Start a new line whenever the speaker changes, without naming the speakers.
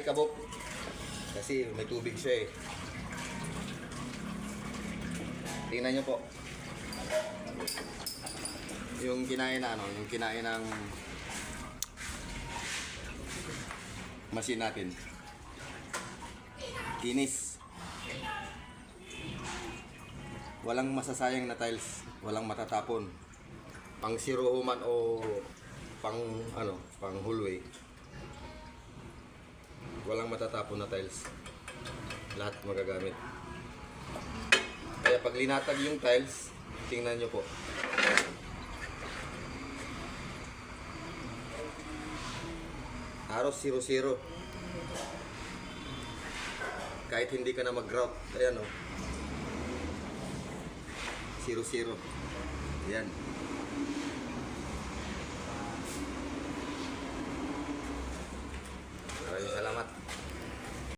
alikabok. Kasi may tubig siya eh. Tingnan nyo po. Yung kinain na yung kinain ng machine natin. Kinis. Walang masasayang na tiles, walang matatapon. Pang zero man o pang pang hallway. Walang matatapon na tiles. Lahat magagamit. Kaya pag linatag yung tiles, tingnan nyo po. Halos 0-0. Kahit hindi ka na mag-grout, ayan o. 0-0. Ayan.